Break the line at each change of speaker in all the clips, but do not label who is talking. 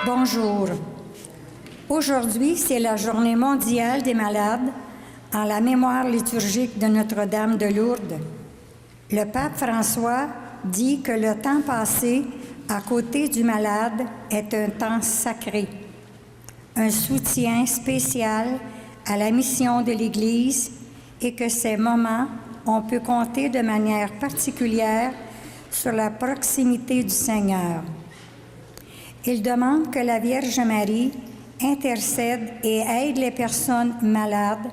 Bonjour. Aujourd'hui, c'est la Journée mondiale des malades en la mémoire liturgique de Notre-Dame de Lourdes. Le pape François dit que le temps passé à côté du malade est un temps sacré, un soutien spécial à la mission de l'Église et que ces moments, on peut compter de manière particulière sur la proximité du Seigneur. Il demande que la Vierge Marie intercède et aide les personnes malades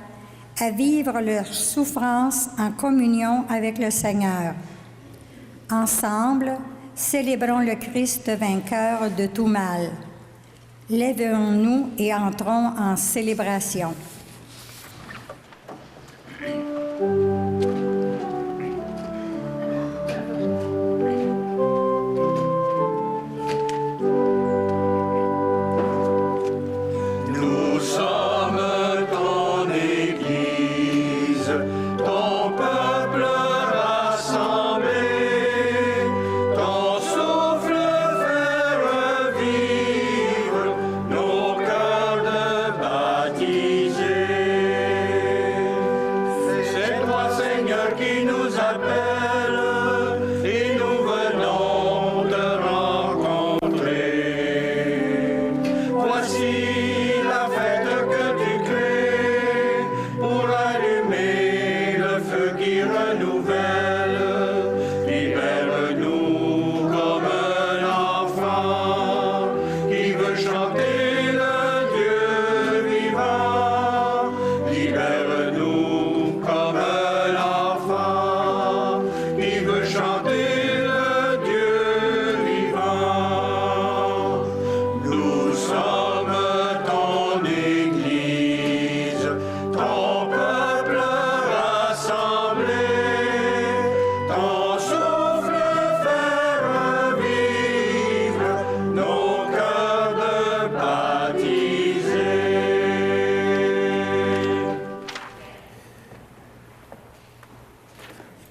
à vivre leur souffrance en communion avec le Seigneur. Ensemble, célébrons le Christ vainqueur de tout mal. Lèvons-nous et entrons en célébration.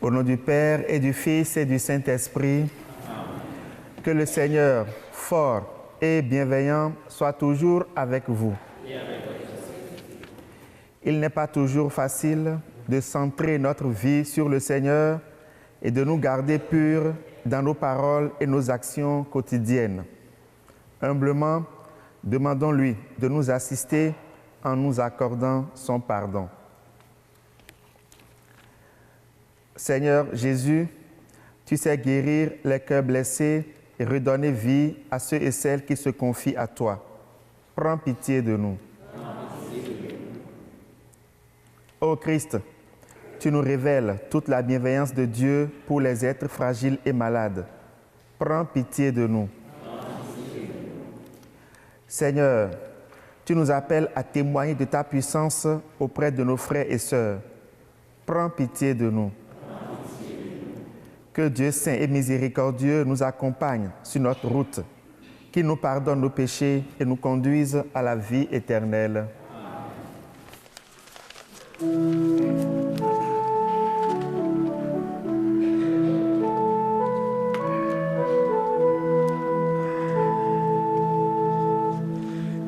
Au nom du Père et du Fils et du Saint-Esprit, que le Seigneur, fort et bienveillant, soit toujours avec vous. Il n'est pas toujours facile de centrer notre vie sur le Seigneur et de nous garder purs dans nos paroles et nos actions quotidiennes. Humblement, demandons-lui de nous assister en nous accordant son pardon. Seigneur Jésus, tu sais guérir les cœurs blessés et redonner vie à ceux et celles qui se confient à toi. Prends pitié de nous. Ô Christ, tu nous révèles toute la bienveillance de Dieu pour les êtres fragiles et malades. Prends pitié de nous. Seigneur, tu nous appelles à témoigner de ta puissance auprès de nos frères et sœurs. Prends pitié de nous. Que Dieu saint et miséricordieux nous accompagne sur notre route, qu'il nous pardonne nos péchés et nous conduise à la vie éternelle.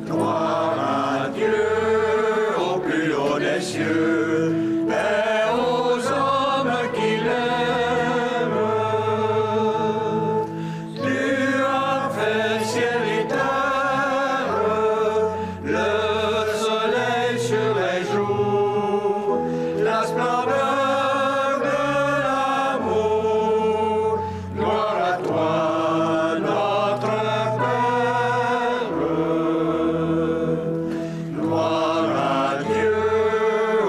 Gloire à Dieu au plus haut des cieux, et aux hommes qui l'aiment. Tu as fait ciel et terre, le soleil sur les jours, la splendeur de l'amour. Gloire à toi, notre Père. Gloire à Dieu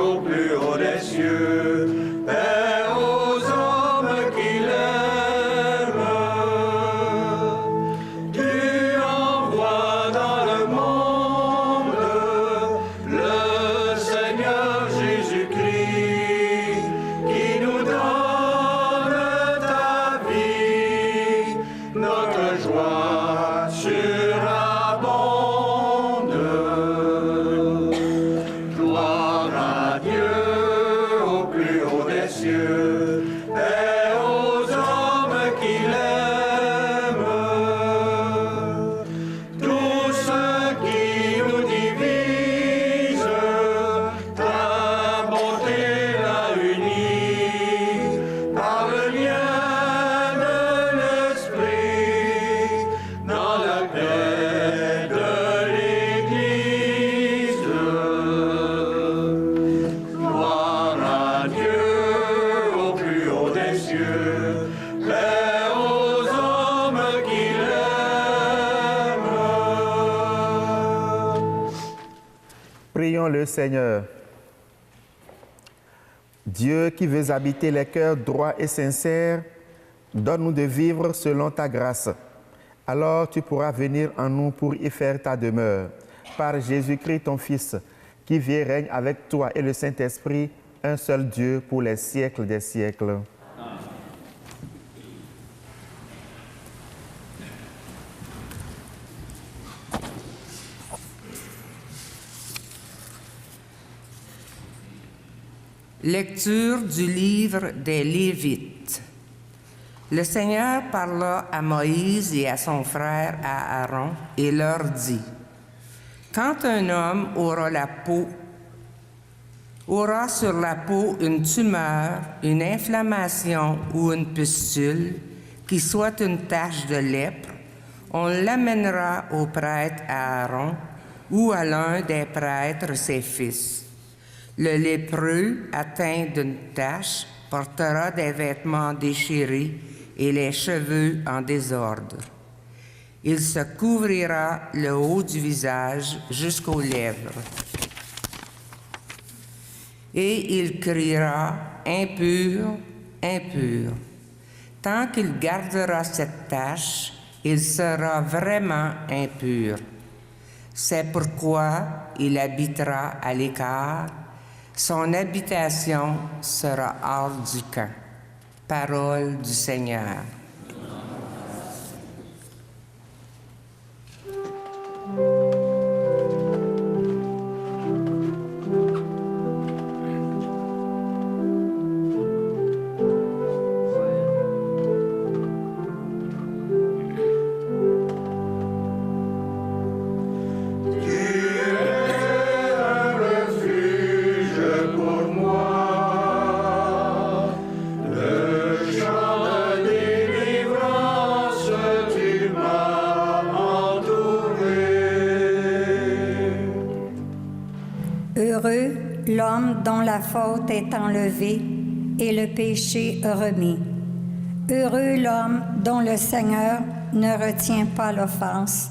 au plus haut des cieux, et aux hommes qui l'aiment. Tu envoies dans le monde le Seigneur Jésus-Christ, qui nous donne ta vie, notre joie surabonde. Gloire à Dieu au plus haut des cieux, et aux hommes qui l'aiment. Tous
le Seigneur. Dieu qui veux habiter les cœurs droits et sincères, donne-nous de vivre selon ta grâce. Alors tu pourras venir en nous pour y faire ta demeure. Par Jésus-Christ, ton Fils, qui vit et règne avec toi et le Saint-Esprit, un seul Dieu pour les siècles des siècles.
Lecture du livre des Lévites. Le Seigneur parla à Moïse et à son frère à Aaron et leur dit: Quand un homme aura sur la peau une tumeur, une inflammation ou une pustule, qui soit une tache de lèpre, on l'amènera au prêtre Aaron ou à l'un des prêtres, ses fils. Le lépreux atteint d'une tache portera des vêtements déchirés et les cheveux en désordre. Il se couvrira le haut du visage jusqu'aux lèvres. Et il criera: impur, impur. Tant qu'il gardera cette tache, il sera vraiment impur. C'est pourquoi il habitera à l'écart. Son habitation sera hors du camp. Parole du Seigneur.
Heureux l'homme dont la faute est enlevée et le péché remis. Heureux l'homme dont le Seigneur ne retient pas l'offense,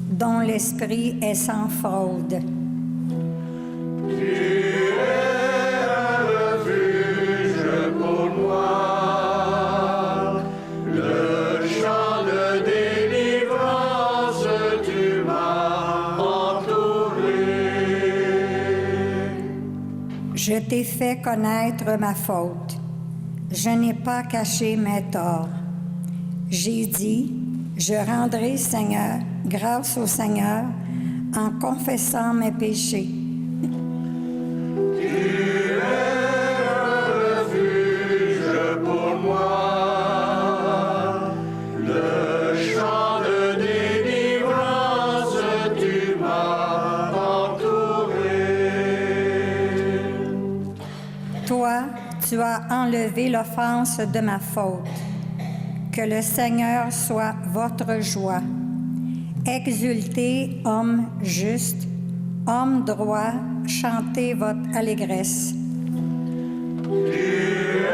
dont l'esprit est sans fraude. Je t'ai fait connaître ma faute. Je n'ai pas caché mes torts. J'ai dit, je rendrai, Seigneur, grâce au Seigneur, en confessant mes péchés. Tu as enlevé l'offense de ma faute. Que le Seigneur soit votre joie. Exultez, hommes justes, hommes droits, chantez votre allégresse.
Tu es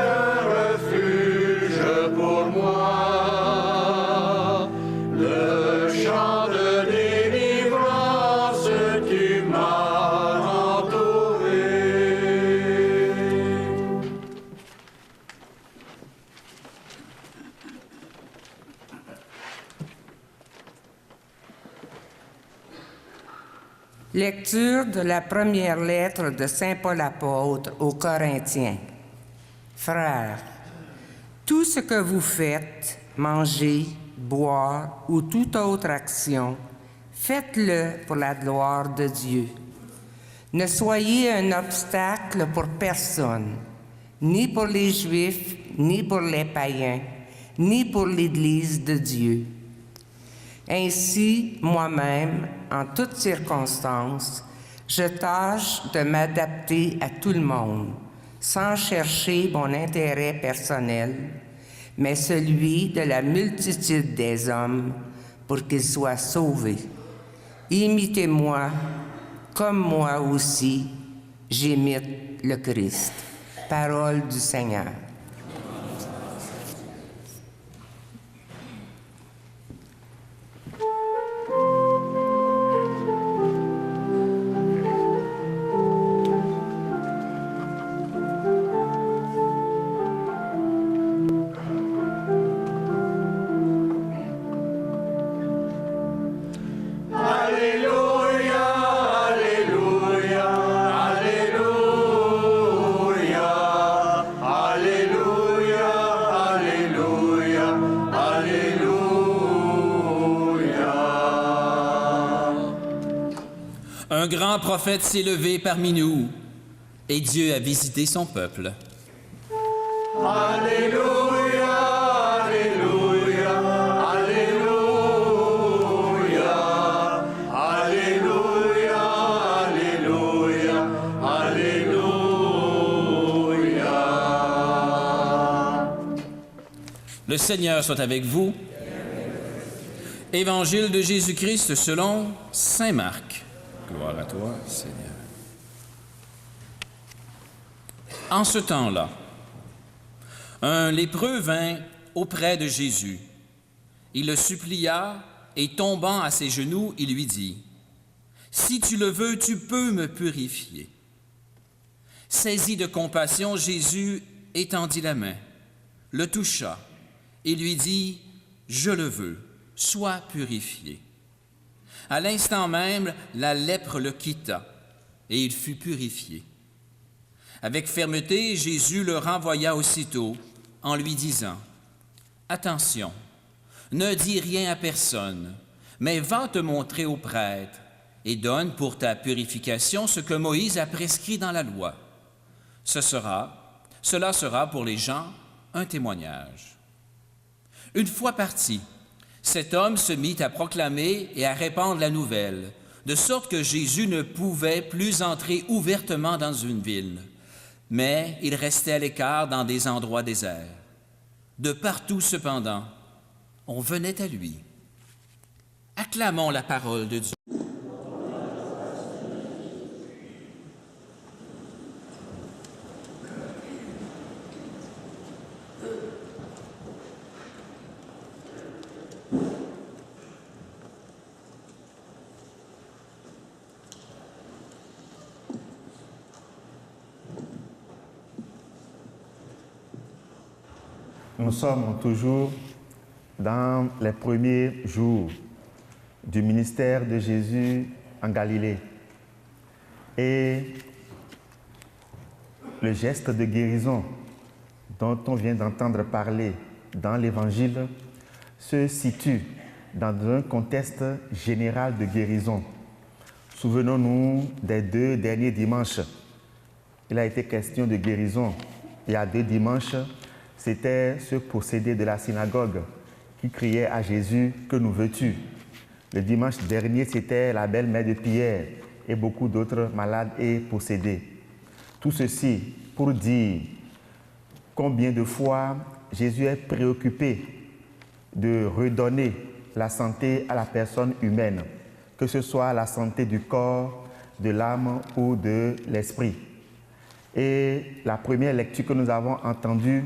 un refuge pour moi, le chant de délivrance, tu m'as entouré.
Lecture de la première lettre de Saint Paul apôtre aux Corinthiens. Frères, tout ce que vous faites, manger, boire ou toute autre action, faites-le pour la gloire de Dieu. Ne soyez un obstacle pour personne, ni pour les Juifs, ni pour les païens, ni pour l'Église de Dieu. Ainsi, moi-même, en toutes circonstances, je tâche de m'adapter à tout le monde, sans chercher mon intérêt personnel, mais celui de la multitude des hommes, pour qu'ils soient sauvés. Imitez-moi, comme moi aussi, j'imite le Christ. Parole du Seigneur.
Un grand prophète s'est levé parmi nous, et Dieu a visité son peuple.
Alléluia, Alléluia, Alléluia, Alléluia, Alléluia, Alléluia.
Le Seigneur soit avec vous. Évangile de Jésus-Christ selon saint Marc. Gloire à toi, Seigneur. En ce temps-là, un lépreux vint auprès de Jésus. Il le supplia et tombant à ses genoux, il lui dit, « Si tu le veux, tu peux me purifier. » Saisi de compassion, Jésus étendit la main, le toucha et lui dit, « Je le veux, sois purifié. » À l'instant même, la lèpre le quitta et il fut purifié. Avec fermeté, Jésus le renvoya aussitôt en lui disant, « Attention, ne dis rien à personne, mais va te montrer au prêtre et donne pour ta purification ce que Moïse a prescrit dans la loi. Cela sera pour les gens un témoignage. » Une fois parti, cet homme se mit à proclamer et à répandre la nouvelle, de sorte que Jésus ne pouvait plus entrer ouvertement dans une ville, mais il restait à l'écart dans des endroits déserts. De partout, cependant, on venait à lui. Acclamons la parole de Dieu.
Nous sommes toujours dans les premiers jours du ministère de Jésus en Galilée. Et le geste de guérison dont on vient d'entendre parler dans l'Évangile se situe dans un contexte général de guérison. Souvenons-nous des 2 derniers dimanches. Il a été question de guérison. Il y a 2 dimanches, c'était ce possédé de la synagogue qui criait à Jésus, « Que nous veux-tu » Le dimanche dernier, c'était la belle-mère de Pierre et beaucoup d'autres malades et possédés. Tout ceci pour dire combien de fois Jésus est préoccupé de redonner la santé à la personne humaine, que ce soit la santé du corps, de l'âme ou de l'esprit. Et la première lecture que nous avons entendue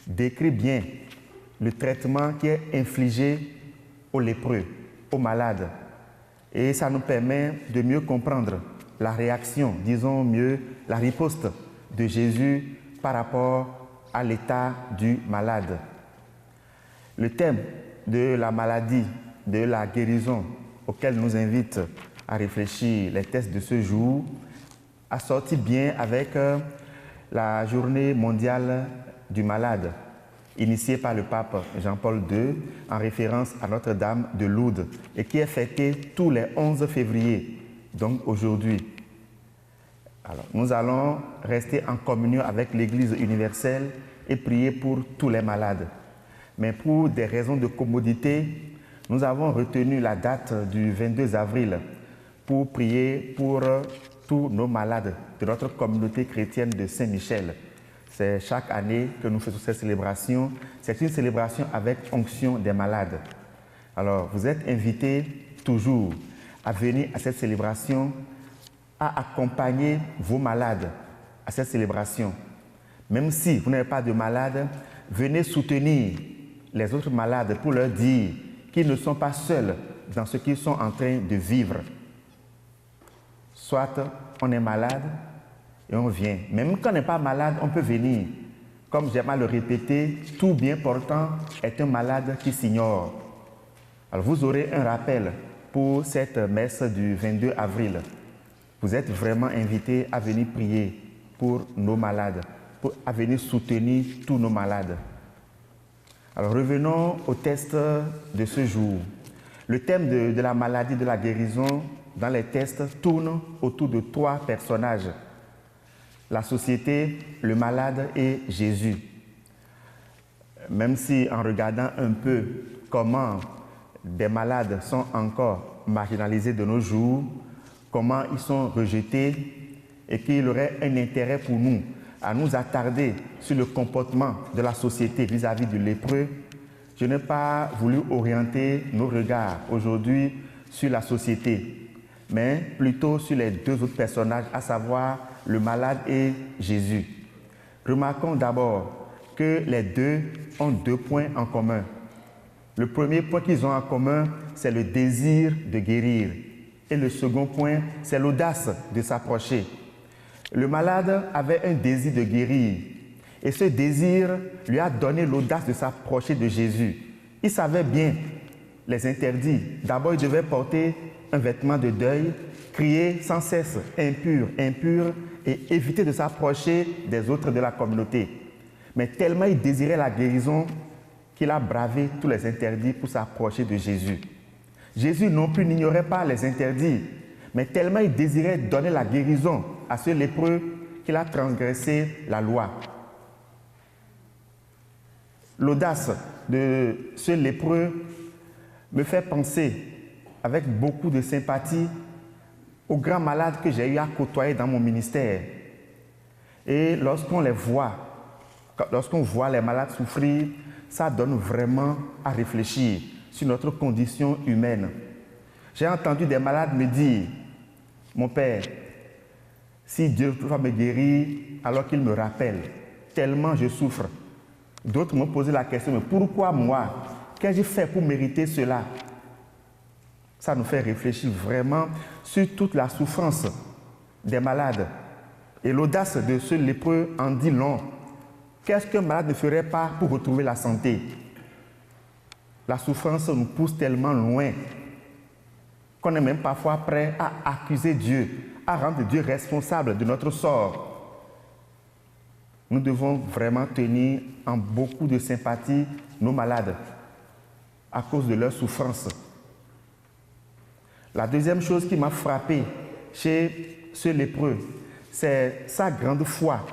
décrit bien le traitement qui est infligé aux lépreux, aux malades. Et ça nous permet de mieux comprendre la réaction, disons mieux, la riposte de Jésus par rapport à l'état du malade. Le thème de la maladie, de la guérison, auquel nous invite à réfléchir les textes de ce jour, a sorti bien avec la journée mondiale du malade, initiée par le pape Jean-Paul II en référence à Notre-Dame de Lourdes et qui est fêtée tous les 11 février, donc aujourd'hui. Alors, nous allons rester en communion avec l'Église universelle et prier pour tous les malades. Mais pour des raisons de commodité, nous avons retenu la date du 22 avril pour prier pour tous nos malades de notre communauté chrétienne de Saint-Michel. C'est chaque année que nous faisons cette célébration. C'est une célébration avec onction des malades. Alors, vous êtes invités toujours à venir à cette célébration, à accompagner vos malades à cette célébration. Même si vous n'avez pas de malades, venez soutenir les autres malades pour leur dire qu'ils ne sont pas seuls dans ce qu'ils sont en train de vivre. Soit on est malade et on vient. Même quand on n'est pas malade, on peut venir. Comme j'aime à le répéter, tout bien portant est un malade qui s'ignore. Alors vous aurez un rappel pour cette messe du 22 avril. Vous êtes vraiment invités à venir prier pour nos malades, à venir soutenir tous nos malades. Alors revenons au texte de ce jour. Le thème de la maladie, de la guérison, dans les textes tourne autour de 3 personnages: la société, le malade et Jésus. Même si en regardant un peu comment des malades sont encore marginalisés de nos jours, comment ils sont rejetés, et qu'il y aurait un intérêt pour nous à nous attarder sur le comportement de la société vis-à-vis du lépreux, je n'ai pas voulu orienter nos regards aujourd'hui sur la société, mais plutôt sur les 2 autres personnages, à savoir le malade et Jésus. Remarquons d'abord que les 2 ont 2 points en commun. Le premier point qu'ils ont en commun, c'est le désir de guérir. Et le second point, c'est l'audace de s'approcher. Le malade avait un désir de guérir. Et ce désir lui a donné l'audace de s'approcher de Jésus. Il savait bien les interdits. D'abord, il devait porter un vêtement de deuil, crier sans cesse « impur, impur » et éviter de s'approcher des autres de la communauté. Mais tellement il désirait la guérison qu'il a bravé tous les interdits pour s'approcher de Jésus. Jésus non plus n'ignorait pas les interdits, mais tellement il désirait donner la guérison à ce lépreux qu'il a transgressé la loi. L'audace de ce lépreux me fait penser avec beaucoup de sympathie aux grands malades que j'ai eu à côtoyer dans mon ministère. Et lorsqu'on voit les malades souffrir, ça donne vraiment à réfléchir sur notre condition humaine. J'ai entendu des malades me dire « Mon père, si Dieu va me guérir alors qu'il me rappelle, tellement je souffre. » D'autres m'ont posé la question « Mais pourquoi moi? Qu'ai-je fait pour mériter cela ?» Ça nous fait réfléchir vraiment sur toute la souffrance des malades. Et l'audace de ce lépreux en dit long. Qu'est-ce qu'un malade ne ferait pas pour retrouver la santé? La souffrance nous pousse tellement loin qu'on est même parfois prêt à accuser Dieu, à rendre Dieu responsable de notre sort. Nous devons vraiment tenir en beaucoup de sympathie nos malades à cause de leur souffrance. La deuxième chose qui m'a frappé chez ce lépreux, c'est sa grande foi.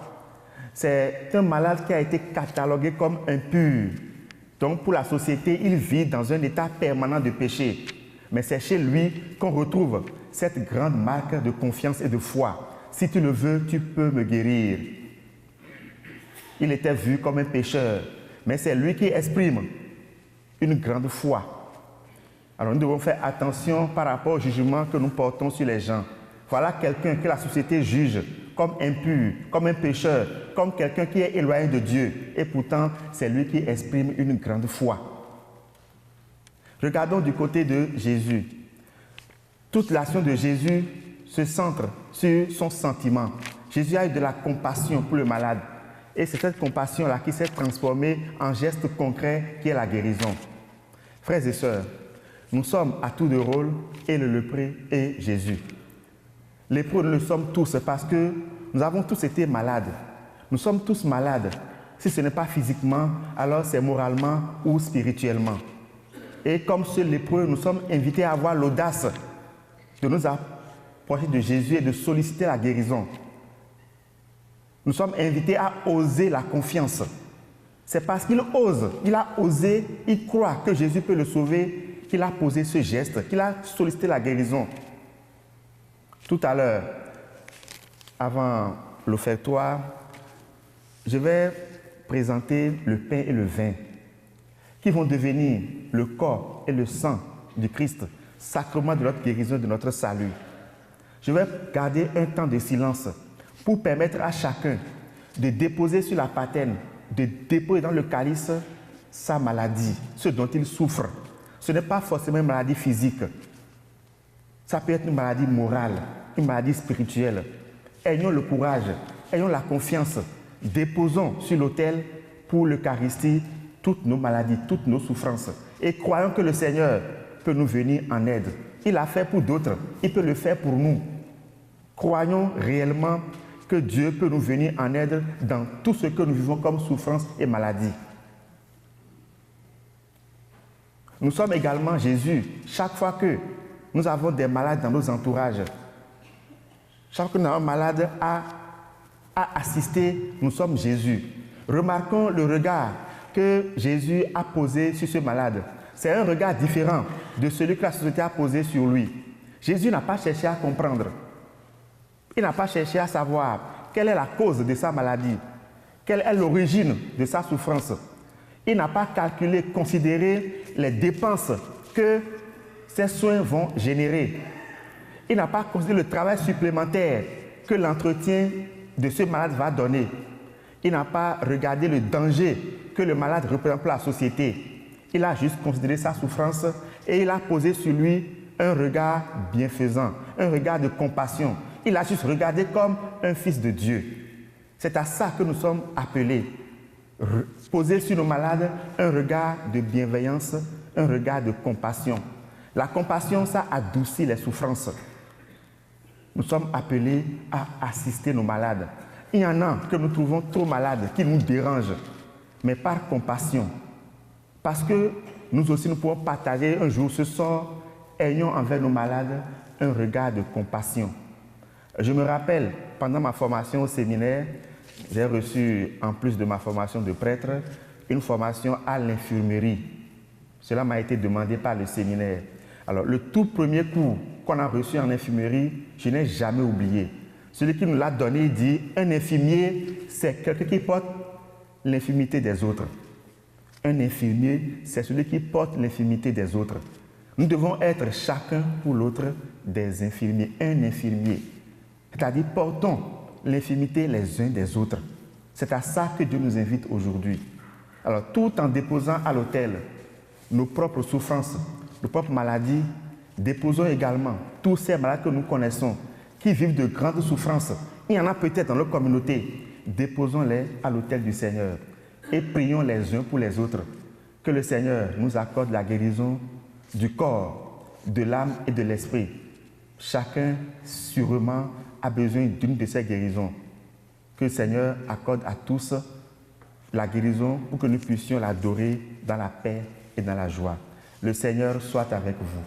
C'est un malade qui a été catalogué comme impur. Donc pour la société, il vit dans un état permanent de péché. Mais c'est chez lui qu'on retrouve cette grande marque de confiance et de foi. Si tu le veux, tu peux me guérir. Il était vu comme un pécheur, mais c'est lui qui exprime une grande foi. Alors nous devons faire attention par rapport au jugement que nous portons sur les gens. Voilà quelqu'un que la société juge comme impur, comme un pécheur, comme quelqu'un qui est éloigné de Dieu. Et pourtant, c'est lui qui exprime une grande foi. Regardons du côté de Jésus. Toute l'action de Jésus se centre sur son sentiment. Jésus a eu de la compassion pour le malade. Et c'est cette compassion-là qui s'est transformée en geste concret qui est la guérison. Frères et sœurs, nous sommes à tour de rôle, et le lépreux et Jésus. Lépreux, nous le sommes tous parce que nous avons tous été malades. Nous sommes tous malades. Si ce n'est pas physiquement, alors c'est moralement ou spirituellement. Et comme ce lépreux, nous sommes invités à avoir l'audace de nous approcher de Jésus et de solliciter la guérison. Nous sommes invités à oser la confiance. C'est parce qu'il ose, il a osé, il croit que Jésus peut le sauver, qu'il a posé ce geste, qu'il a sollicité la guérison. Tout à l'heure, avant l'offertoire, je vais présenter le pain et le vin qui vont devenir le corps et le sang du Christ, sacrement de notre guérison, de notre salut. Je vais garder un temps de silence pour permettre à chacun de déposer sur la patène, de déposer dans le calice sa maladie, ce dont il souffre. Ce n'est pas forcément une maladie physique. Ça peut être une maladie morale, une maladie spirituelle. Ayons le courage, ayons la confiance. Déposons sur l'autel pour l'Eucharistie toutes nos maladies, toutes nos souffrances. Et croyons que le Seigneur peut nous venir en aide. Il l'a fait pour d'autres, il peut le faire pour nous. Croyons réellement que Dieu peut nous venir en aide dans tout ce que nous vivons comme souffrance et maladie. Nous sommes également Jésus. Chaque fois que nous avons des malades dans nos entourages. Chaque fois qu'un malade a assisté, nous sommes Jésus. Remarquons le regard que Jésus a posé sur ce malade. C'est un regard différent de celui que la société a posé sur lui. Jésus n'a pas cherché à comprendre. Il n'a pas cherché à savoir quelle est la cause de sa maladie, quelle est l'origine de sa souffrance. Il n'a pas calculé, considéré les dépenses que ces soins vont générer. Il n'a pas considéré le travail supplémentaire que l'entretien de ce malade va donner. Il n'a pas regardé le danger que le malade représente pour la société. Il a juste considéré sa souffrance et il a posé sur lui un regard bienfaisant, un regard de compassion. Il a juste regardé comme un fils de Dieu. C'est à ça que nous sommes appelés. Poser sur nos malades un regard de bienveillance, un regard de compassion. La compassion, ça adoucit les souffrances. Nous sommes appelés à assister nos malades. Il y en a que nous trouvons trop malades, qui nous dérangent, mais par compassion. Parce que nous aussi, nous pouvons partager un jour ce sort, ayons envers nos malades un regard de compassion. Je me rappelle, pendant ma formation au séminaire, j'ai reçu, en plus de ma formation de prêtre, une formation à l'infirmerie. Cela m'a été demandé par le séminaire. Alors, le tout premier cours qu'on a reçu en infirmerie, je n'ai jamais oublié. Celui qui nous l'a donné dit, un infirmier, c'est quelqu'un qui porte l'infirmité des autres. Un infirmier, c'est celui qui porte l'infirmité des autres. Nous devons être chacun pour l'autre des infirmiers. Un infirmier. C'est-à-dire, portons l'infirmité les uns des autres. C'est à ça que Dieu nous invite aujourd'hui. Alors, tout en déposant à l'autel nos propres souffrances, nos propres maladies, déposons également tous ces malades que nous connaissons, qui vivent de grandes souffrances. Il y en a peut-être dans notre communauté. Déposons-les à l'autel du Seigneur et prions les uns pour les autres. Que le Seigneur nous accorde la guérison du corps, de l'âme et de l'esprit. Chacun, sûrement, a besoin d'une de ces guérisons. Que le Seigneur accorde à tous la guérison pour que nous puissions l'adorer dans la paix et dans la joie. Le Seigneur soit avec vous.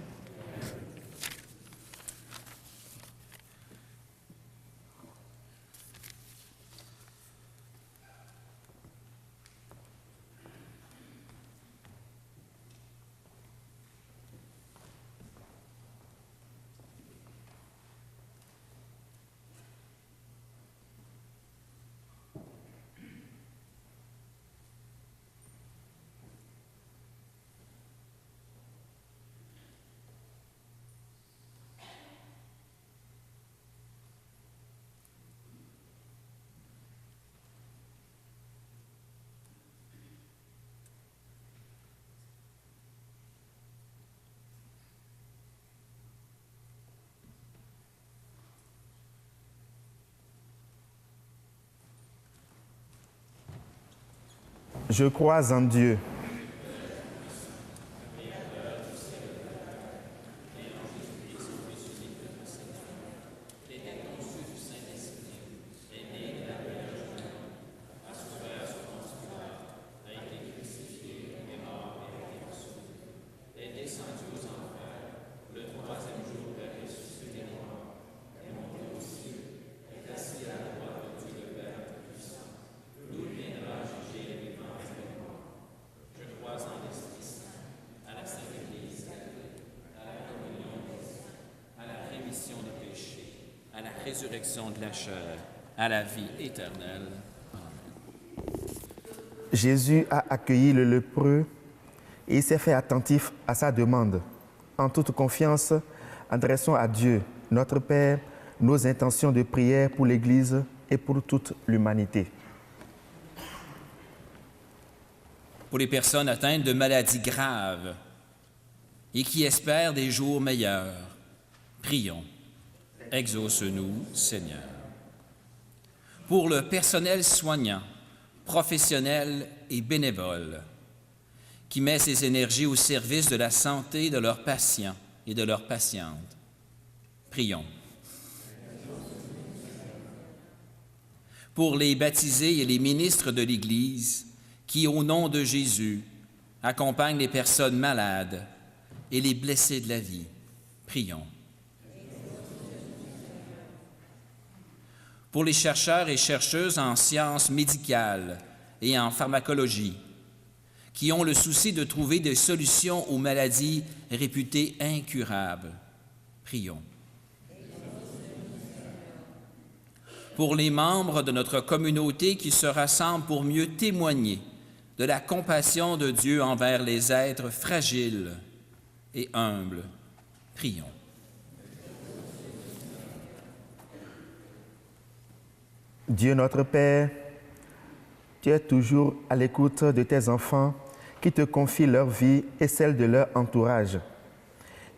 Je crois en Dieu,
résurrection de la chair, à la vie éternelle.
Jésus a accueilli le lépreux et il s'est fait attentif à sa demande. En toute confiance, adressons à Dieu, notre Père, nos intentions de prière pour l'Église et pour toute l'humanité.
Pour les personnes atteintes de maladies graves et qui espèrent des jours meilleurs, prions. Exauce-nous, Seigneur. Pour le personnel soignant, professionnel et bénévole, qui met ses énergies au service de la santé de leurs patients et de leurs patientes, prions. Pour les baptisés et les ministres de l'Église, qui, au nom de Jésus, accompagnent les personnes malades et les blessés de la vie, Prions. Pour les chercheurs et chercheuses en sciences médicales et en pharmacologie, qui ont le souci de trouver des solutions aux maladies réputées incurables. Prions. Pour les membres de notre communauté qui se rassemblent pour mieux témoigner de la compassion de Dieu envers les êtres fragiles et humbles. Prions.
Dieu notre Père, tu es toujours à l'écoute de tes enfants qui te confient leur vie et celle de leur entourage.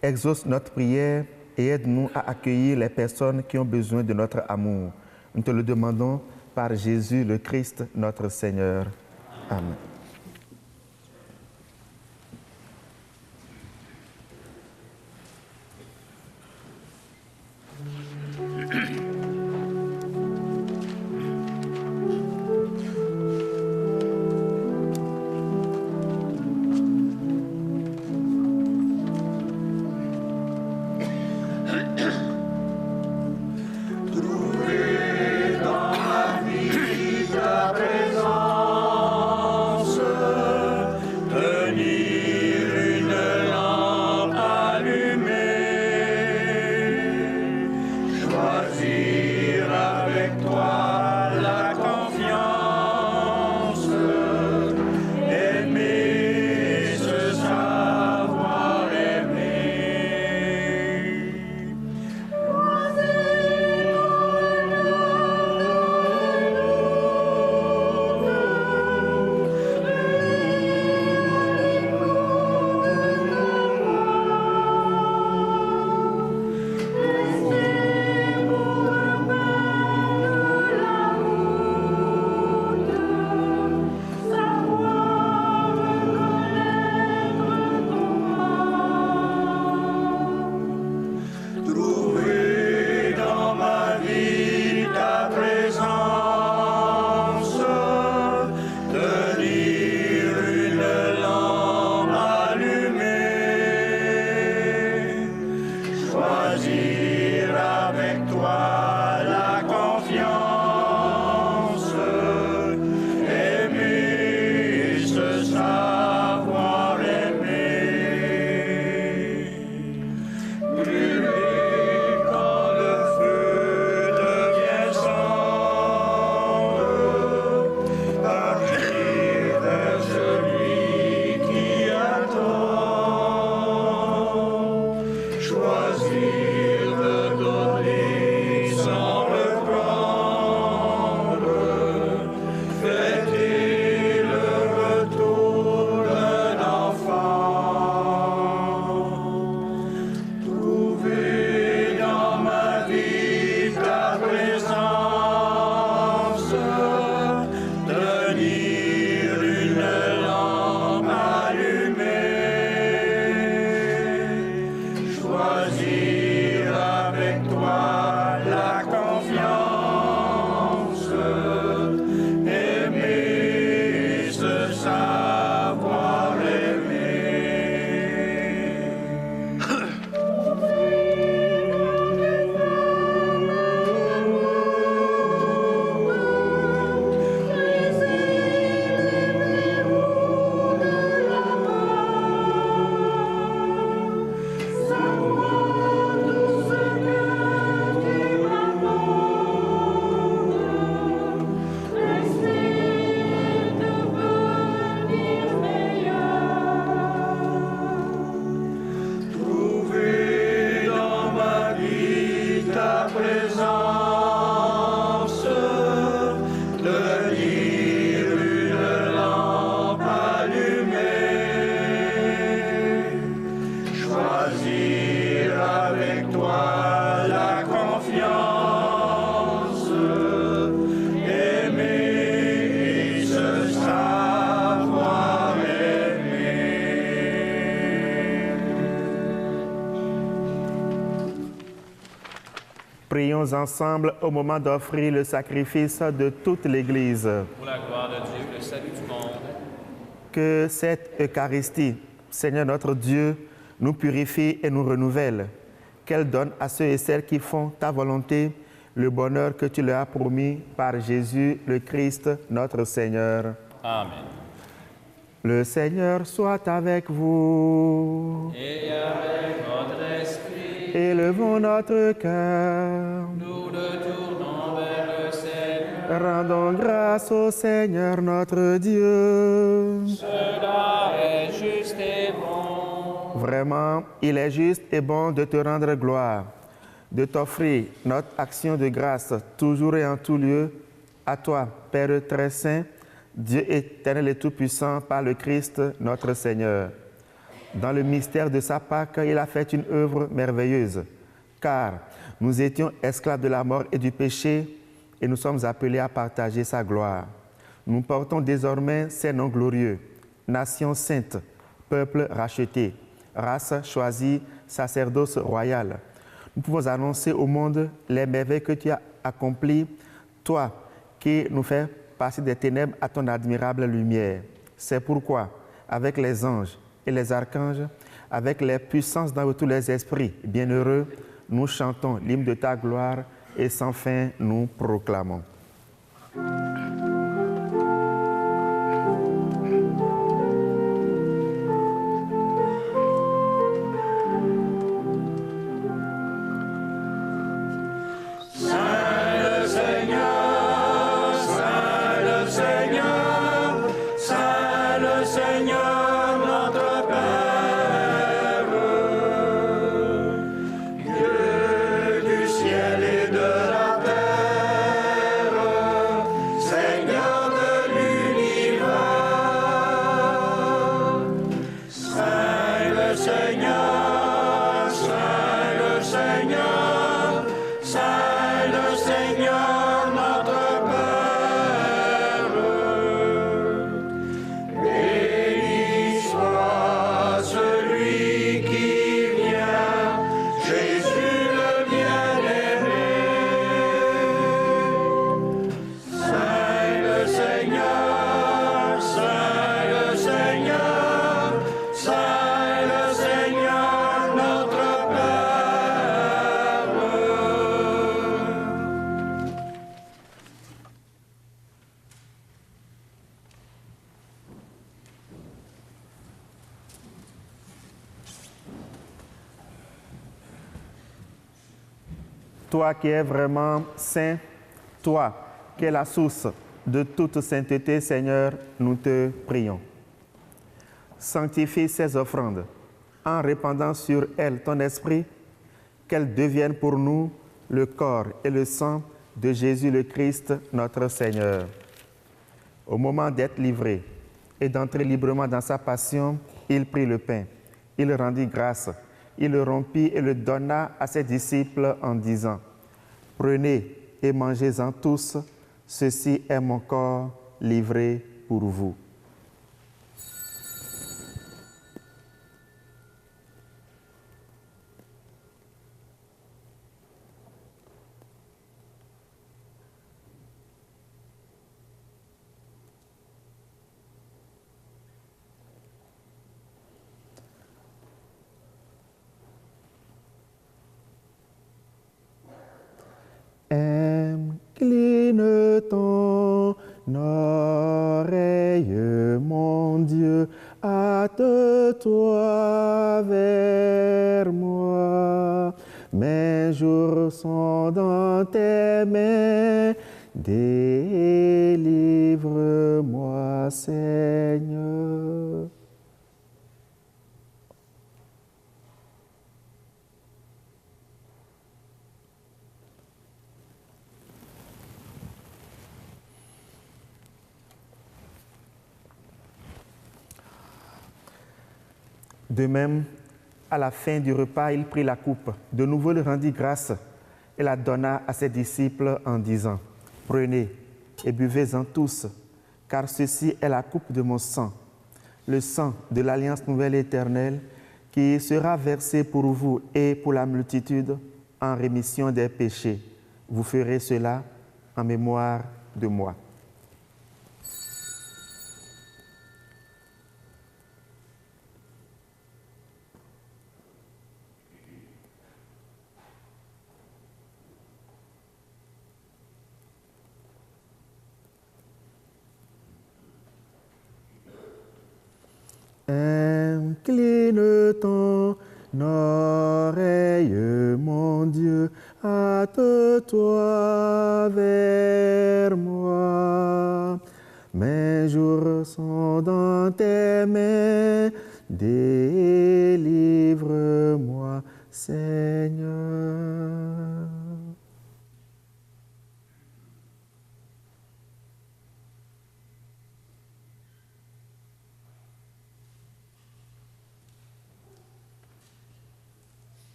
Exauce notre prière et aide-nous à accueillir les personnes qui ont besoin de notre amour. Nous te le demandons par Jésus le Christ, notre Seigneur. Amen. Prions ensemble au moment d'offrir le sacrifice de toute l'Église.
Pour la gloire de Dieu, le salut du monde.
Que cette Eucharistie, Seigneur notre Dieu, nous purifie et nous renouvelle. qu'elle donne à ceux et celles qui font ta volonté le bonheur que tu leur as promis par Jésus le Christ, notre Seigneur.
Amen.
Le Seigneur soit avec vous.
Et avec votre esprit,
Élevons notre cœur.
nous le tournons vers le Seigneur.
Rendons grâce au Seigneur notre Dieu.
Cela est juste et bon.
Vraiment, il est juste et bon de te rendre gloire, de t'offrir notre action de grâce toujours et en tout lieu à toi, Père très saint, Dieu éternel et tout-puissant par le Christ notre Seigneur. Dans le mystère de sa Pâque, il a fait une œuvre merveilleuse, car nous étions esclaves de la mort et du péché et nous sommes appelés à partager sa gloire. Nous portons désormais ces noms glorieux, nation sainte, peuple racheté, race choisie, sacerdoce royal. Nous pouvons annoncer au monde les merveilles que tu as accomplies, toi qui nous fais passer des ténèbres à ton admirable lumière. C'est pourquoi, avec les anges et les archanges, avec les puissances dans tous les esprits bienheureux, nous chantons l'hymne de ta gloire et sans fin nous proclamons. Toi qui es vraiment saint, toi qui es la source de toute sainteté, Seigneur, nous te prions. Sanctifie ces offrandes en répandant sur elles ton esprit, qu'elles deviennent pour nous le corps et le sang de Jésus le Christ, notre Seigneur. Au moment d'être livré et d'entrer librement dans sa passion, il prit le pain, il rendit grâce, il le rompit et le donna à ses disciples en disant : « Prenez et mangez-en tous, ceci est mon corps livré pour vous. » Incline ton oreille, mon Dieu, hâte-toi vers moi. Mes jours sont dans tes mains, délivre-moi, Seigneur. De même, à la fin du repas, il prit la coupe, de nouveau le rendit grâce et la donna à ses disciples en disant : « Prenez et buvez-en tous, car ceci est la coupe de mon sang, le sang de l'alliance nouvelle et éternelle, qui sera versé pour vous et pour la multitude en rémission des péchés. Vous ferez cela en mémoire de moi. » Incline ton oreille, mon Dieu, hâte-toi vers moi. Mes jours sont dans tes mains, délivre-moi, Seigneur.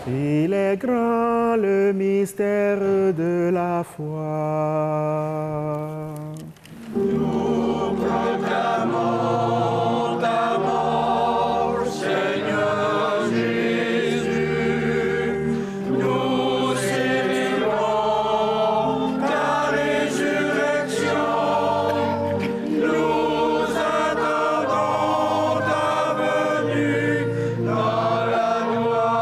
Il est grand le mystère de la foi.
Nous proclamons ta mort, Seigneur Jésus. Nous célébrons ta résurrection. Nous attendons ta venue dans la gloire.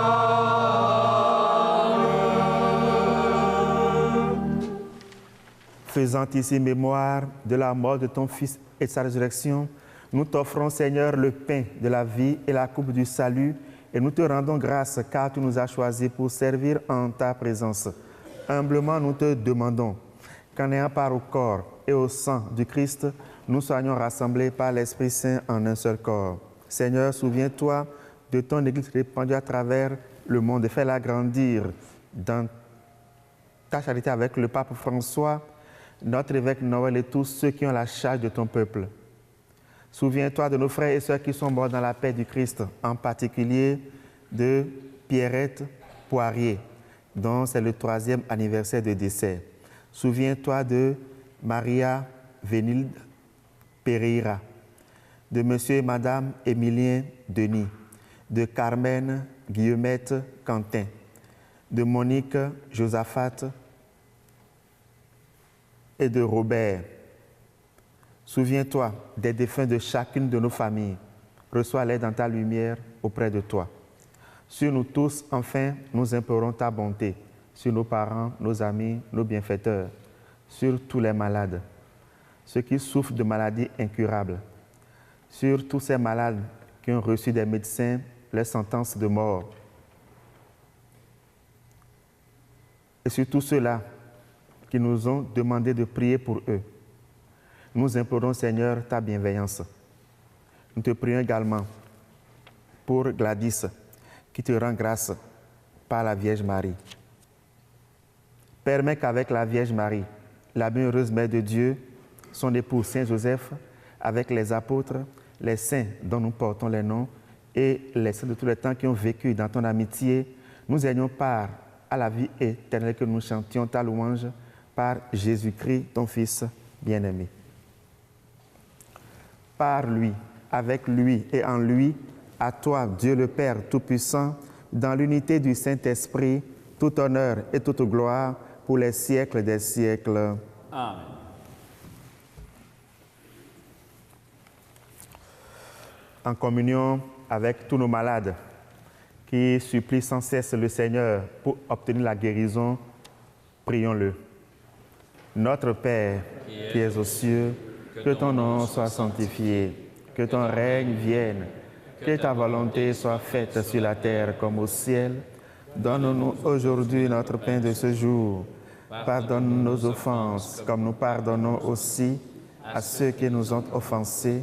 Faisant ici mémoire de la mort de ton Fils et de sa résurrection, nous t'offrons, Seigneur, le pain de la vie et la coupe du salut, et nous te rendons grâce car tu nous as choisis pour servir en ta présence. Humblement, nous te demandons qu'en ayant part au corps et au sang du Christ, nous soyons rassemblés par l'Esprit Saint en un seul corps. Seigneur, souviens-toi de ton Église répandue à travers le monde et fais-la grandir dans ta charité avec le pape François, notre évêque Noël et tous ceux qui ont la charge de ton peuple. Souviens-toi de nos frères et sœurs qui sont morts dans la paix du Christ, en particulier de Pierrette Poirier, dont c'est le 3e anniversaire de décès. Souviens-toi de Maria Vénilde Pereira, de Monsieur et Madame Émilien Denis, de Carmen Guillemette Quentin, de Monique Josaphat et de Robert. Souviens-toi des défunts de chacune de nos familles. Reçois-les dans ta lumière auprès de toi. Sur nous tous, enfin, nous implorons ta bonté. Sur nos parents, nos amis, nos bienfaiteurs. Sur tous les malades. Ceux qui souffrent de maladies incurables. Sur tous ces malades qui ont reçu des médecins les sentences de mort. Et sur tous ceux-là qui nous ont demandé de prier pour eux. Nous implorons, Seigneur, ta bienveillance. Nous te prions également pour Gladys, qui te rend grâce par la Vierge Marie. Permets qu'avec la Vierge Marie, la bienheureuse Mère de Dieu, son époux Saint Joseph, avec les apôtres, les saints dont nous portons les noms et les saints de tous les temps qui ont vécu dans ton amitié, nous ayons part à la vie éternelle, que nous chantions ta louange par Jésus-Christ, ton Fils bien-aimé. Par lui, avec lui et en lui, à toi, Dieu le Père Tout-Puissant, dans l'unité du Saint-Esprit, tout honneur et toute gloire pour les siècles des siècles.
Amen.
En communion avec tous nos malades qui supplient sans cesse le Seigneur pour obtenir la guérison, prions-le. Notre Père, qui es aux cieux, que ton nom soit sanctifié, que ton règne vienne, que ta volonté soit faite sur la terre comme au ciel. Donne-nous aujourd'hui notre pain de ce jour. Pardonne nos offenses, comme nous pardonnons aussi à ceux qui nous ont offensés.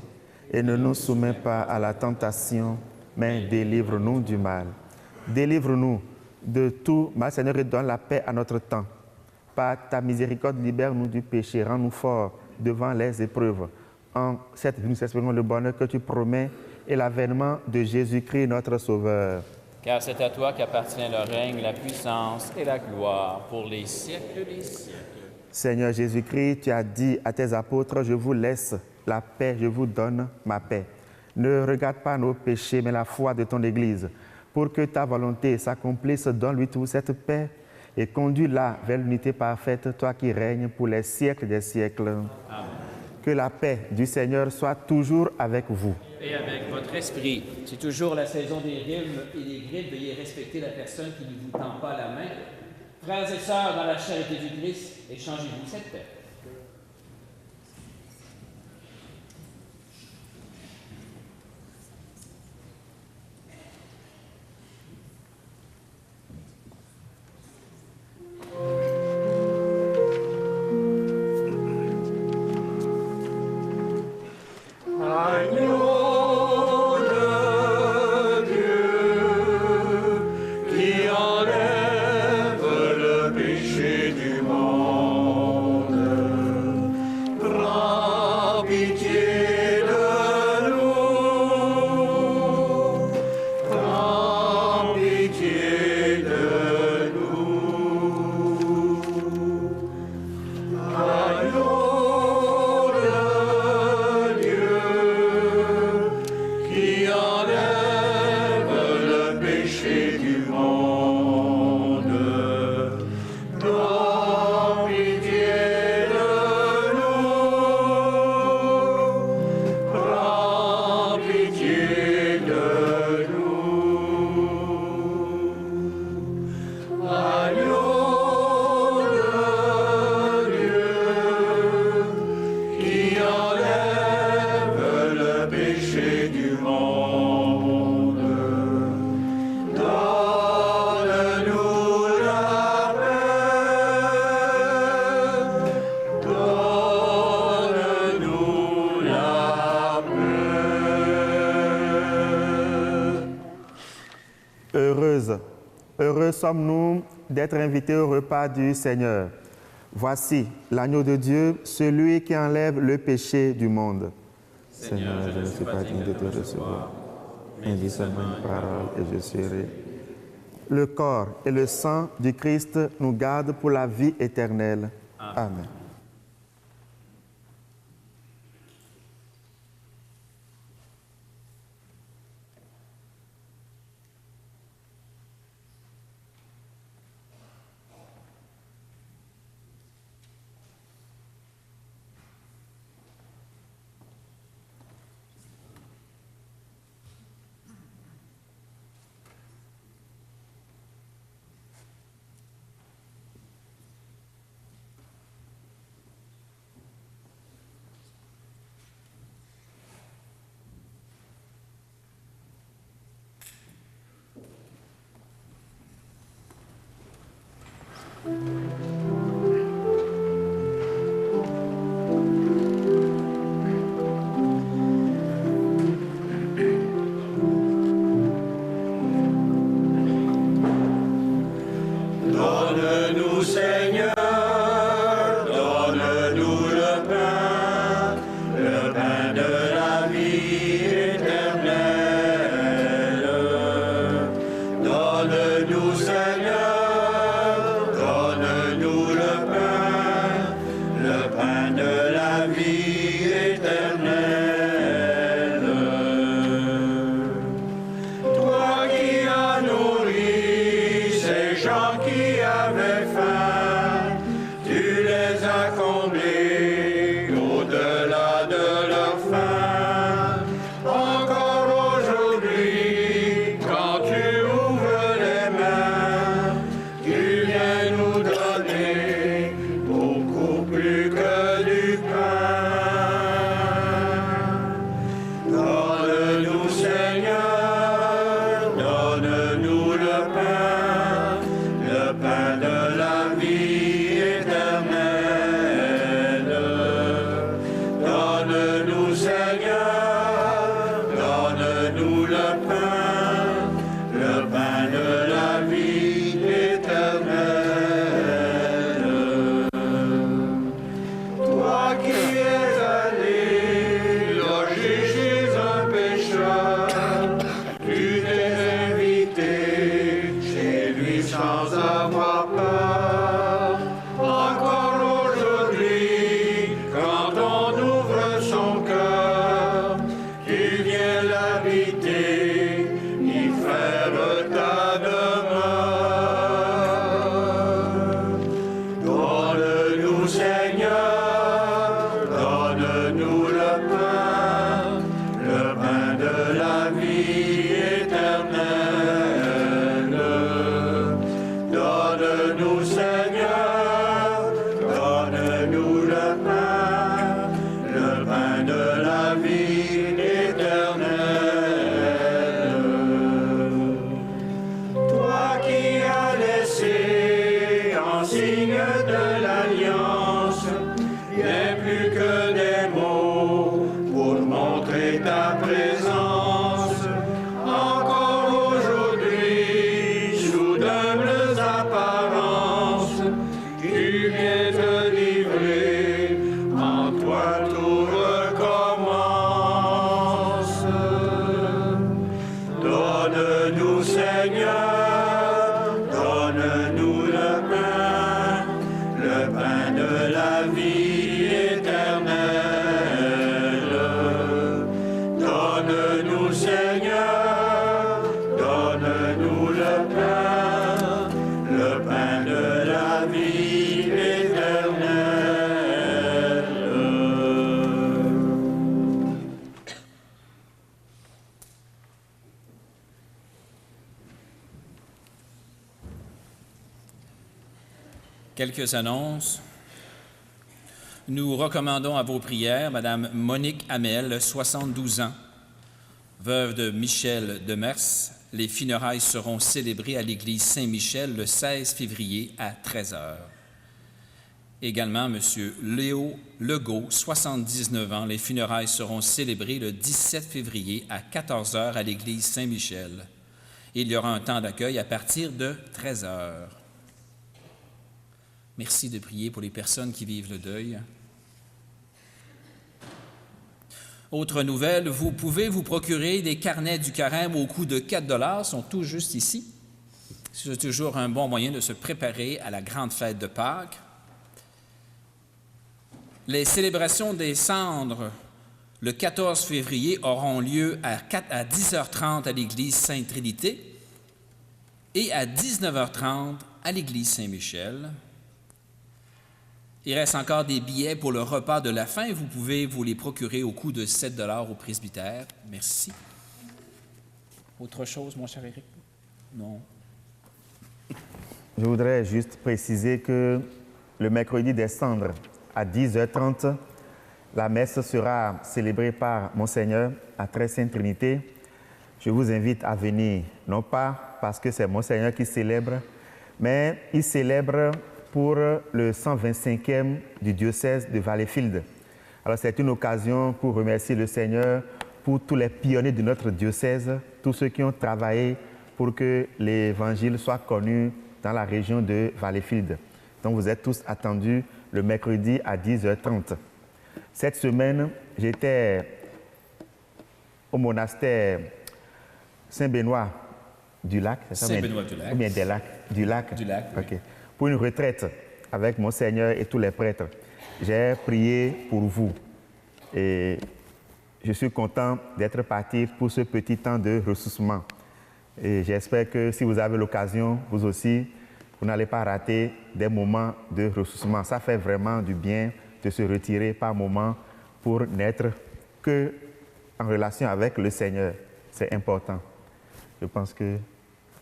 Et ne nous soumets pas à la tentation, mais délivre-nous du mal. Délivre-nous de tout mal, Seigneur, et donne la paix à notre temps. Par ta miséricorde, libère-nous du péché, rends-nous forts devant les épreuves. En cette vie, nous espérons le bonheur que tu promets et l'avènement de Jésus-Christ, notre Sauveur.
Car c'est à toi qu'appartient le règne, la puissance et la gloire pour les siècles des siècles.
Seigneur Jésus-Christ, tu as dit à tes apôtres, je vous laisse la paix, je vous donne ma paix. Ne regarde pas nos péchés, mais la foi de ton Église. Pour que ta volonté s'accomplisse, donne-lui toute cette paix et conduis-la vers l'unité parfaite, toi qui règnes pour les siècles des siècles.
Amen.
Que la paix du Seigneur soit toujours avec vous.
Et avec votre esprit. C'est toujours la saison des rhumes et des grippes. Veuillez respecter la personne qui ne vous tend pas la main. Frères et sœurs dans la charité du Christ, échangez-vous cette paix.
Heureux sommes-nous d'être invités au repas du Seigneur. Voici l'agneau de Dieu, celui qui enlève le péché du monde. Seigneur, je ne suis pas digne de te recevoir, mais dis seulement une parole et je serai. Le corps et le sang du Christ nous gardent pour la vie éternelle. Amen.
Donne-nous, Seigneur, donne-nous le pain de la vie éternelle. Donne-nous, Seigneur, donne-nous le pain de la vie éternelle. Toi qui as nourri ces gens qui avaient faim, tu les as comblés au-delà de leur faim. Encore aujourd'hui, quand tu ouvres les mains, tu viens nous donner beaucoup plus que du pain. Donne-nous, Seigneur, donne-nous le pain de la vie éternelle. plus que des mots pour montrer ta présence. Encore aujourd'hui, sous d'humbles apparences, tu viens te livrer, en toi tout recommence. Donne-nous, Seigneur, donne-nous le pain de la vie éternelle. Donne-nous, Seigneur, donne-nous le pain de la vie éternelle.
Quelques annonces. Nous recommandons à vos prières Madame Monique Hamel, 72 ans, veuve de Michel Demers. Les funérailles seront célébrées à l'église Saint-Michel le 16 février à 13h. Également, M. Léo Legault, 79 ans. Les funérailles seront célébrées le 17 février à 14h à l'église Saint-Michel. Il y aura un temps d'accueil à partir de 13h. Merci de prier pour les personnes qui vivent le deuil. Autre nouvelle, vous pouvez vous procurer des carnets du carême au coût de 4 $, sont tout juste ici. C'est toujours un bon moyen de se préparer à la grande fête de Pâques. Les célébrations des cendres le 14 février auront lieu à 10h30 à l'église Sainte-Trinité et à 19h30 à l'église Saint-Michel. Il reste encore des billets pour le repas de la fin. Vous pouvez vous les procurer au coût de 7 $ au presbytère. Merci. Autre chose, mon cher Éric? Non.
Je voudrais juste préciser que le mercredi des cendres, à 10h30, la messe sera célébrée par Monseigneur à Très Sainte Trinité. Je vous invite à venir, non pas parce que c'est Monseigneur qui célèbre, mais il célèbre pour le 125e du diocèse de Valleyfield. Alors c'est une occasion pour remercier le Seigneur pour tous les pionniers de notre diocèse, tous ceux qui ont travaillé pour que l'Évangile soit connu dans la région de Valleyfield. Donc vous êtes tous attendus le mercredi à 10h30. Cette semaine, j'étais au monastère Saint-Benoît du Lac.
Saint-Benoît du Lac.
Ou bien des Lacs? Du Lac.
Du Lac, oui.
OK. Pour une retraite avec Monseigneur et tous les prêtres. J'ai prié pour vous et je suis content d'être parti pour ce petit temps de ressourcement. Et j'espère que si vous avez l'occasion, vous aussi, vous n'allez pas rater des moments de ressourcement. Ça fait vraiment du bien de se retirer par moment pour n'être que en relation avec le Seigneur. C'est important. Je pense que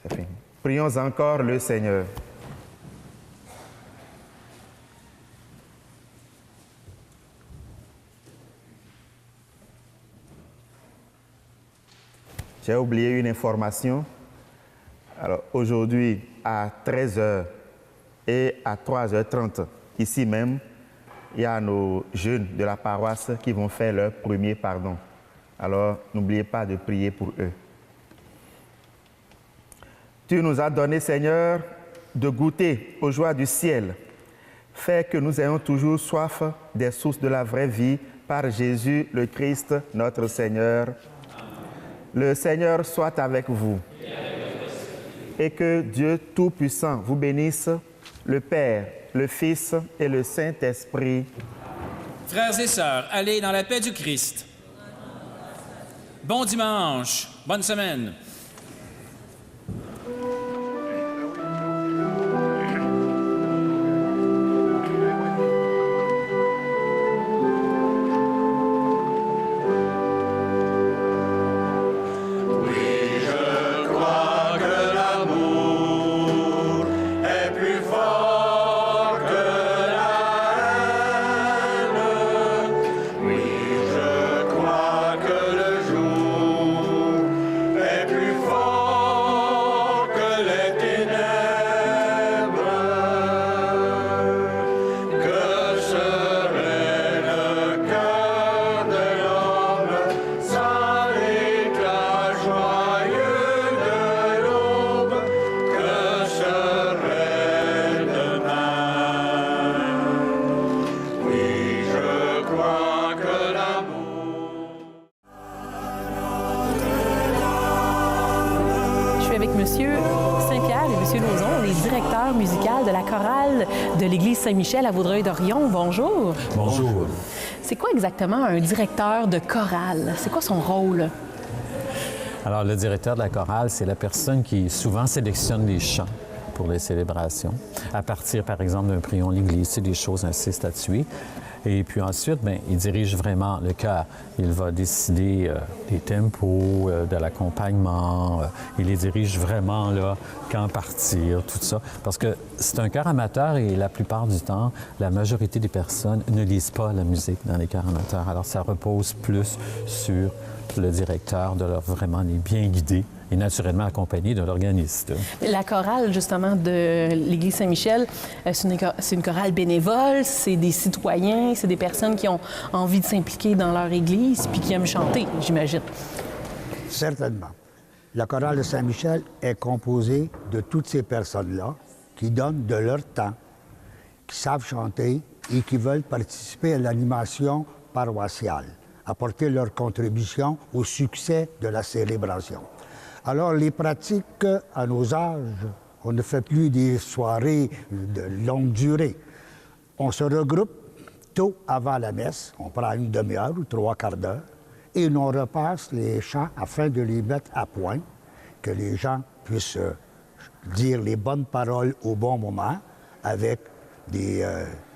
c'est fini. Prions encore le Seigneur. J'ai oublié une information. Alors aujourd'hui, à 13h et à 3h30, ici même, il y a nos jeunes de la paroisse qui vont faire leur premier pardon. Alors n'oubliez pas de prier pour eux. Tu nous as donné, Seigneur, de goûter aux joies du ciel. Fais que nous ayons toujours soif des sources de la vraie vie par Jésus le Christ, notre Seigneur. Le Seigneur soit avec vous. Et que Dieu Tout-Puissant vous bénisse, le Père, le Fils et le Saint-Esprit.
Frères et sœurs, allez dans la paix du Christ. Bon dimanche, bonne semaine.
Et puis
Monsieur Saint-Pierre et Monsieur Lauzon, les directeurs musicaux de la chorale de l'Église Saint-Michel à Vaudreuil-Dorion. Bonjour.
Bonjour.
C'est quoi exactement un directeur de chorale? C'est quoi son rôle?
Alors, le directeur de la chorale, c'est la personne qui souvent sélectionne les chants pour les célébrations, à partir, par exemple, d'un prion de l'Église, c'est des choses assez statuées. Et puis ensuite, bien, il dirige vraiment le chœur. Il va décider des tempos, de l'accompagnement. Il les dirige vraiment, là, quand partir, tout ça. Parce que c'est un chœur amateur et la plupart du temps, la majorité des personnes ne lisent pas la musique dans les chœurs amateurs. Alors, ça repose plus sur le directeur de leur vraiment les bien guider et naturellement accompagné de l'organiste.
La chorale, justement, de l'Église Saint-Michel, c'est une chorale bénévole, c'est des citoyens, c'est des personnes qui ont envie de s'impliquer dans leur Église puis qui aiment chanter, j'imagine.
Certainement. La chorale de Saint-Michel est composée de toutes ces personnes-là qui donnent de leur temps, qui savent chanter et qui veulent participer à l'animation paroissiale, apporter leur contribution au succès de la célébration. Alors, les pratiques à nos âges, on ne fait plus des soirées de longue durée. On se regroupe tôt avant la messe, on prend une demi-heure ou 3/4 d'heure, et on repasse les chants afin de les mettre à point, que les gens puissent dire les bonnes paroles au bon moment, avec des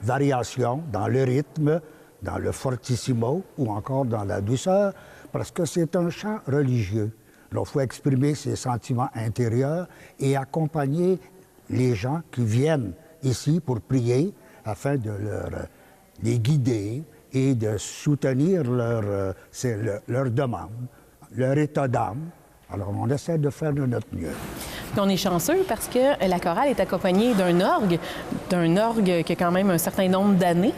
variations dans le rythme, dans le fortissimo ou encore dans la douceur, parce que c'est un chant religieux. Alors, il faut exprimer ses sentiments intérieurs et accompagner les gens qui viennent ici pour prier afin de les guider et de soutenir leur demande, leur état d'âme. Alors, on essaie de faire de notre mieux.
Puis on est chanceux parce que la chorale est accompagnée d'un orgue qui a quand même un certain nombre d'années.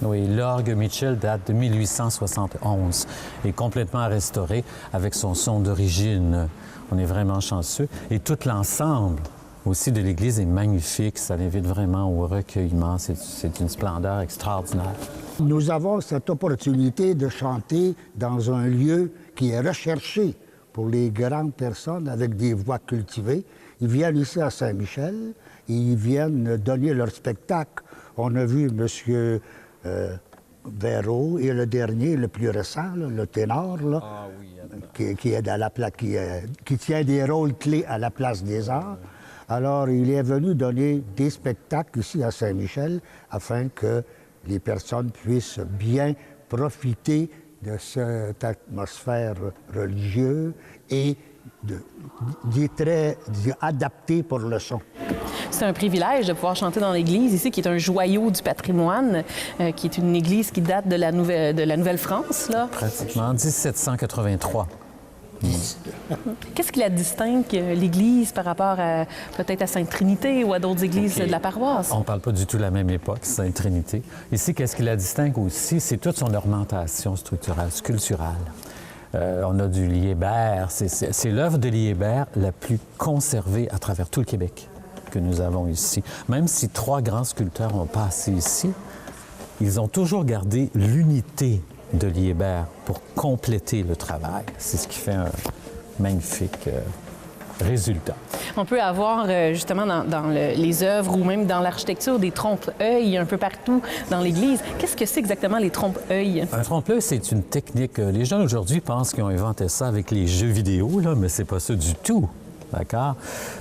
Oui, l'orgue Mitchell date de 1871 et complètement restauré avec son son d'origine. On est vraiment chanceux. Et tout l'ensemble aussi de l'Église est magnifique. Ça l'invite vraiment au recueillement. C'est une splendeur extraordinaire.
Nous avons cette opportunité de chanter dans un lieu qui est recherché pour les grandes personnes avec des voix cultivées. Ils viennent ici à Saint-Michel et ils viennent donner leur spectacle. On a vu M. Véro et le dernier, le plus récent, là, le ténor, là, qui tient des rôles clés à la Place des Arts. Alors, il est venu donner des spectacles ici à Saint-Michel afin que les personnes puissent bien profiter de cette atmosphère religieuse et adaptée pour le son.
C'est un privilège de pouvoir chanter dans l'Église ici, qui est un joyau du patrimoine, qui est une Église qui date de la Nouvelle-France, là.
Pratiquement 1783.
Qu'est-ce qui la distingue, l'Église, par rapport à peut-être à Sainte-Trinité ou à d'autres églises de la paroisse?
On ne parle pas du tout de la même époque, Sainte-Trinité. Ici, qu'est-ce qui la distingue aussi? C'est toute son ornementation structurale, sculpturale. On a du Liébert. C'est l'œuvre de Liébert la plus conservée à travers tout le Québec que nous avons ici. Même si 3 grands sculpteurs ont passé ici, ils ont toujours gardé l'unité de Liébert pour compléter le travail. C'est ce qui fait un magnifique résultat.
On peut avoir justement dans les œuvres ou même dans l'architecture des trompe-œil un peu partout dans l'Église. Qu'est-ce que c'est exactement les trompe-œil? Un
trompe-œil, c'est une technique. Les jeunes aujourd'hui pensent qu'ils ont inventé ça avec les jeux vidéo, là, mais c'est pas ça du tout. D'accord?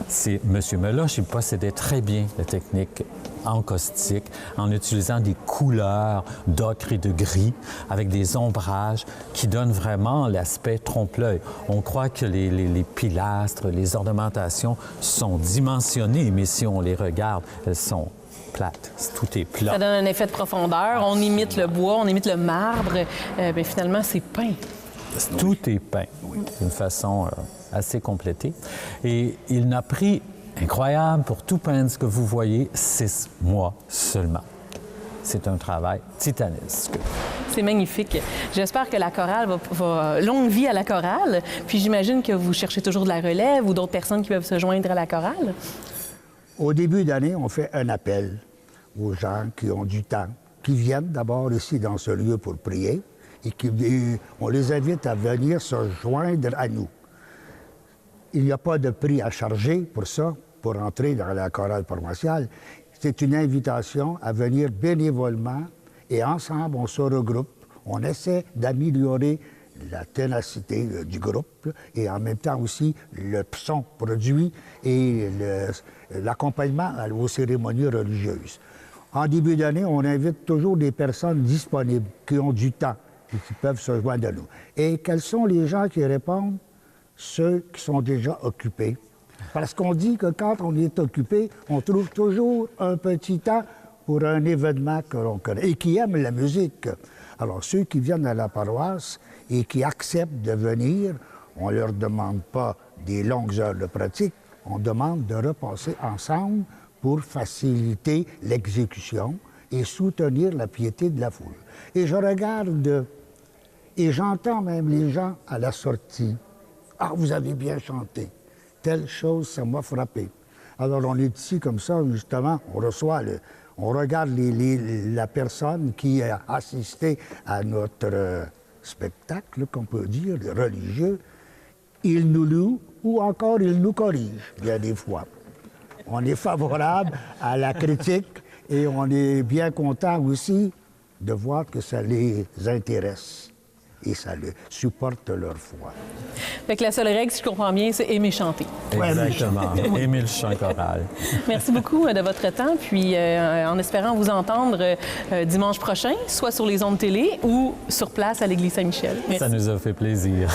C'est M. Meloche, il possédait très bien la technique encaustique en utilisant des couleurs d'ocre et de gris avec des ombrages qui donnent vraiment l'aspect trompe-l'œil. On croit que les pilastres, les ornementations sont dimensionnées, mais si on les regarde, elles sont plates. Tout est plat.
Ça donne un effet de profondeur. On imite le bois, on imite le marbre. Bien, finalement, c'est peint.
Tout est peint, d'une façon assez complétée. Et il n'a pris, incroyable, pour tout peindre ce que vous voyez, 6 mois seulement. C'est un travail titanesque.
C'est magnifique. J'espère que la chorale va longue vie à la chorale. Puis j'imagine que vous cherchez toujours de la relève ou d'autres personnes qui peuvent se joindre à la chorale.
Au début d'année, on fait un appel aux gens qui ont du temps, qui viennent d'abord ici dans ce lieu pour prier et on les invite à venir se joindre à nous. il n'y a pas de prix à charger pour ça, pour entrer dans la chorale paroissiale. C'est une invitation à venir bénévolement et ensemble, on se regroupe. On essaie d'améliorer la ténacité du groupe et en même temps aussi le son produit et l'accompagnement aux cérémonies religieuses. En début d'année, on invite toujours des personnes disponibles, qui ont du temps et qui peuvent se joindre à nous. Et quels sont les gens qui répondent? Ceux qui sont déjà occupés. Parce qu'on dit que quand on est occupé, on trouve toujours un petit temps pour un événement que l'on connaît et qui aiment la musique. Alors, ceux qui viennent à la paroisse et qui acceptent de venir, on ne leur demande pas des longues heures de pratique, on demande de repasser ensemble pour faciliter l'exécution et soutenir la piété de la foule. Et je regarde et j'entends même les gens à la sortie. « Ah, vous avez bien chanté. Telle chose, ça m'a frappé. » Alors, on est ici comme ça, justement, on regarde la personne qui a assisté à notre spectacle, qu'on peut dire, religieux. Il nous loue ou encore il nous corrige, bien des fois. On est favorable à la critique et on est bien content aussi de voir que ça les intéresse et ça supporte leur foi.
Fait que la seule règle, si je comprends bien, c'est aimer chanter.
Exactement. Aimer le chant choral.
Merci beaucoup de votre temps, puis en espérant vous entendre dimanche prochain, soit sur les ondes télé ou sur place à l'Église Saint-Michel. Merci.
Ça nous a fait plaisir.